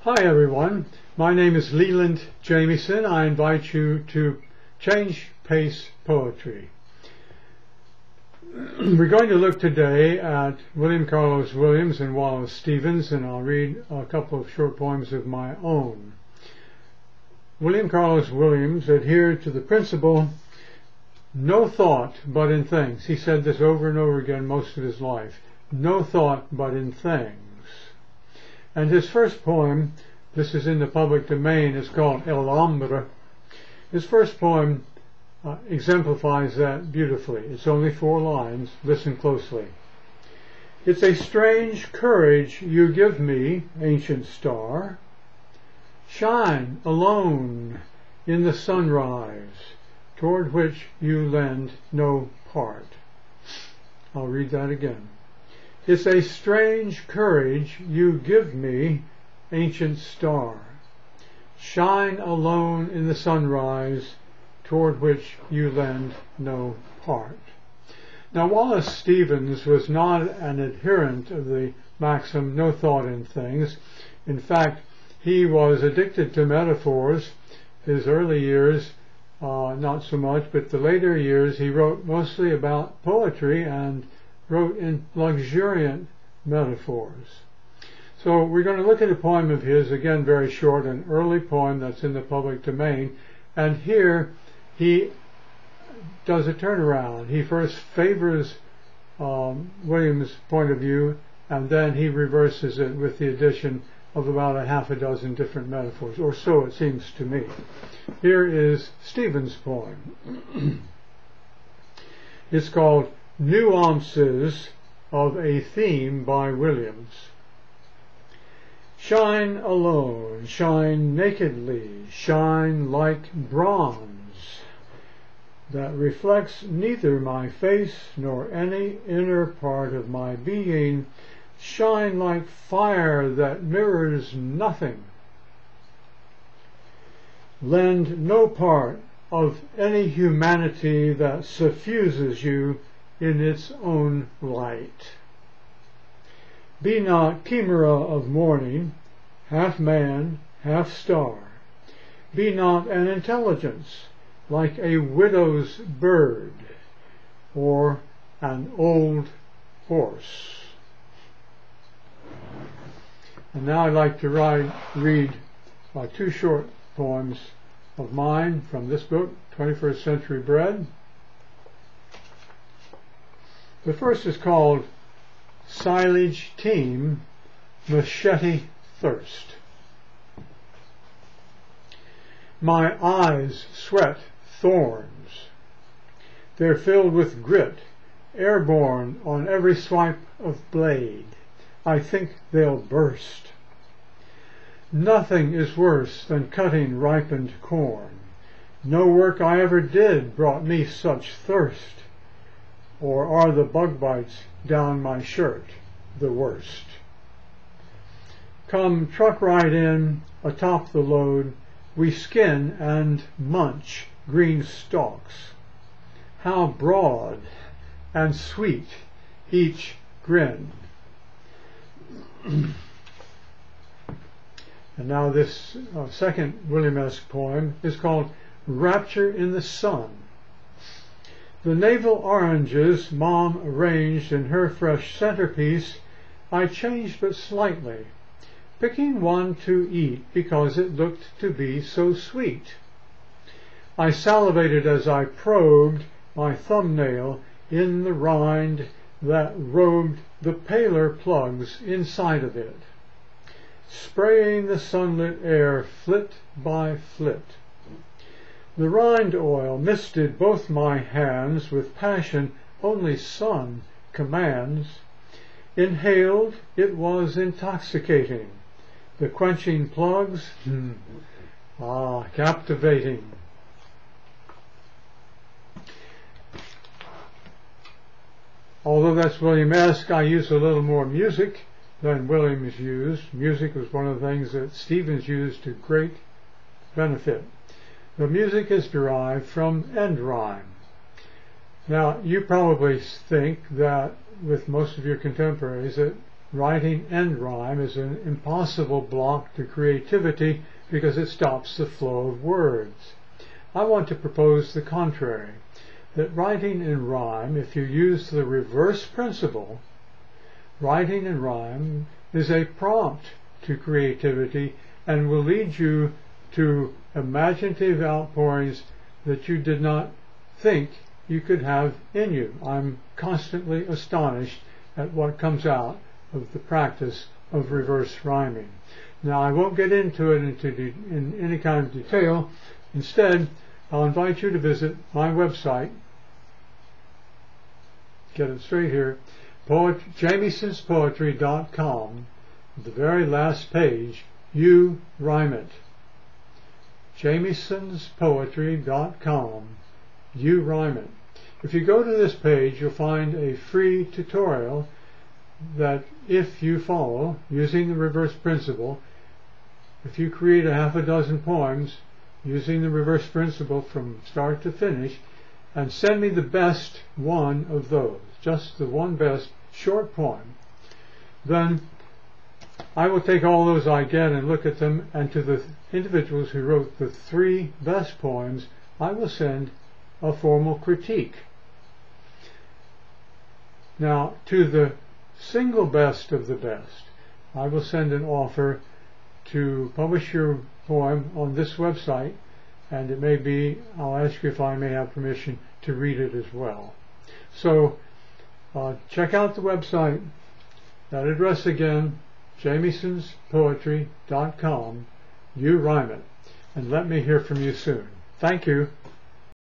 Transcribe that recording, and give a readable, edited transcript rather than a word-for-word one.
Hi everyone, my name is Leland Jamieson. I invite you to Change Pace Poetry. We're going to look today at William Carlos Williams and Wallace Stevens, and I'll read a couple of short poems of my own. William Carlos Williams adhered to the principle, no thought but in things. He said this over and over again most of his life. No thought but in things. And his first poem, this is in the public domain, is called El Hombre. His first poem exemplifies that beautifully. It's only 4 lines. Listen closely. It's a strange courage you give me, ancient star. Shine alone in the sunrise, toward which you lend no part. I'll read that again. It's a strange courage you give me, ancient star. Shine alone in the sunrise, toward which you lend no part. Now, Wallace Stevens was not an adherent of the maxim, no thought in things. In fact, he was addicted to metaphors. His early years, not so much, but the later years he wrote mostly about poetry and wrote in luxuriant metaphors. So we're going to look at a poem of his, again very short, an early poem that's in the public domain, and here he does a turnaround. He first favors Williams' point of view, and then he reverses it with the addition of about a half a dozen different metaphors, or so it seems to me. Here is Stevens' poem. It's called Nuances of a Theme by Williams. Shine alone, shine nakedly, shine like bronze that reflects neither my face nor any inner part of my being. Shine like fire that mirrors nothing. Lend no part of any humanity that suffuses you in its own light. Be not chimera of morning, half man, half star. Be not an intelligence like a widow's bird or an old horse. And now I'd like to read 2 short poems of mine from this book, 21st Century Bread. The first is called Silage Team, Machete Thirst. My eyes sweat thorns. They're filled with grit, airborne on every swipe of blade. I think they'll burst. Nothing is worse than cutting ripened corn. No work I ever did brought me such thirst. Or are the bug bites down my shirt the worst? Come truck right in, atop the load, we skin and munch green stalks. How broad and sweet each grin. And now this second Williamesque poem is called Rapture in the Sun. The navel oranges Mom arranged in her fresh centerpiece I changed but slightly, picking one to eat because it looked to be so sweet. I salivated as I probed my thumbnail in the rind that robed the paler plugs inside of it, spraying the sunlit air flit by flit. The rind oil misted both my hands with passion only sun commands. Inhaled, it was intoxicating. The quenching plugs, captivating. Although that's Williamesque, I use a little more music than Williams used. Music was one of the things that Stevens used to great benefit. The music is derived from end rhyme. Now, you probably think that with most of your contemporaries that writing end rhyme is an impossible block to creativity because it stops the flow of words. I want to propose the contrary, that writing in rhyme, if you use the reverse principle, writing in rhyme is a prompt to creativity and will lead you to imaginative outpourings that you did not think you could have in you. I'm constantly astonished at what comes out of the practice of reverse rhyming. Now, I won't get into it in any kind of detail. Instead, I'll invite you to visit my website. Get it straight here. jamiesonspoetry.com. The very last page, you rhyme it. jamiesonspoetry.com. You rhyme it. If you go to this page, you'll find a free tutorial that if you follow, using the reverse principle, if you create a half a dozen poems using the reverse principle from start to finish, and send me the best one of those, just the one best short poem, then I will take all those I get and look at them, and to the individuals who wrote the 3 best poems, I will send a formal critique. Now, to the single best of the best, I will send an offer to publish your poem on this website, and it may be, I'll ask you if I may have permission to read it as well. So, check out the website. That address again, jamiesonspoetry.com. You rhyme it. And let me hear from you soon. Thank you.